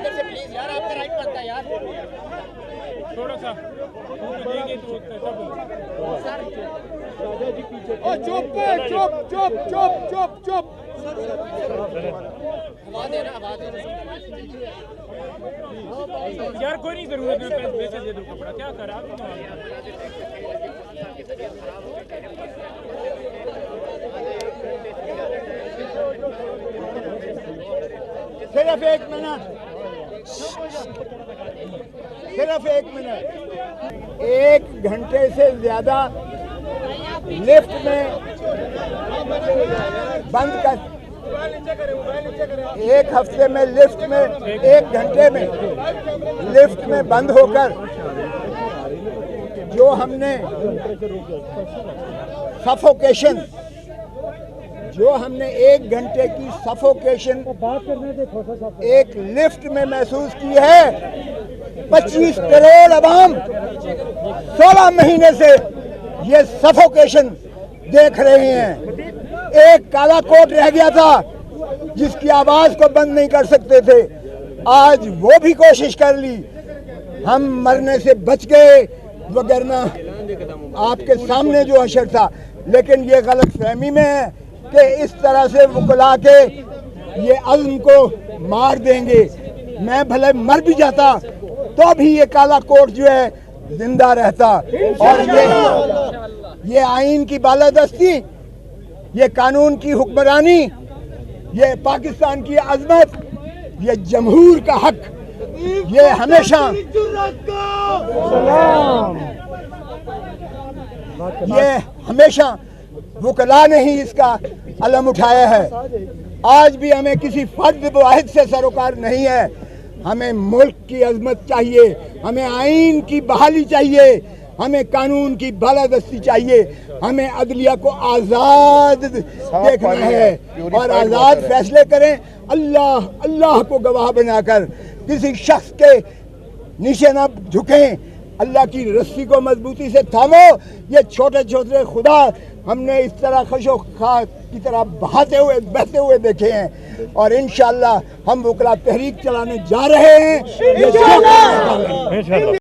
इधर से प्लीज यार, आपका राइट बनता है यार, थोड़ा सा देंगे तो चुप चुप चुप चुप चुप चुप। हवा देना यार, कोई नहीं जरूरत है, पैसे दे दो, कपड़ा क्या करा। सिर्फ 1 मिनट, सिर्फ 1 मिनट। 1 घंटे से ज्यादा लिफ्ट में बंद कर, 1 हफ्ते में लिफ्ट में 1 घंटे में लिफ्ट में बंद होकर जो हमने सफोकेशन, जो हमने 1 घंटे की सफोकेशन एक लिफ्ट में महसूस की है, 25 करोड़ अवाम 16 महीने से ये सफोकेशन देख रहे हैं। एक काला कोट रह गया था जिसकी आवाज को बंद नहीं कर सकते थे, आज वो भी कोशिश कर ली, हम मरने से बच गए, वगरना आपके सामने जो हशर था। लेकिन ये गलत फहमी में है कि इस तरह से वकला के ये अज़्म को मार देंगे। मैं भले मर भी जाता तो भी ये काला कोट जो है जिंदा रहता। और ये आइन की बालादस्ती, ये कानून की हुक्मरानी, ये पाकिस्तान की अजमत, ये जमहूर का हक, ये हमेशा वकला ने ही इसका अलम उठाया है। आज भी हमें किसी फर्द वाहिद से सरोकार नहीं है, हमें मुल्क की अजमत चाहिए, हमें आइन की बहाली चाहिए, हमें कानून की बालादस्ती चाहिए, हमें अदलिया को आज़ाद देखना है और आज़ाद फैसले करें। अल्लाह को गवाह बनाकर किसी शख्स के नीचे न झुकें, अल्लाह की रस्सी को मजबूती से थामो। ये छोटे छोटे खुदा हमने इस तरह खशो खा की तरह बहते हुए देखे हैं और इंशाअल्लाह हम वकला तहरीक चलाने जा रहे हैं।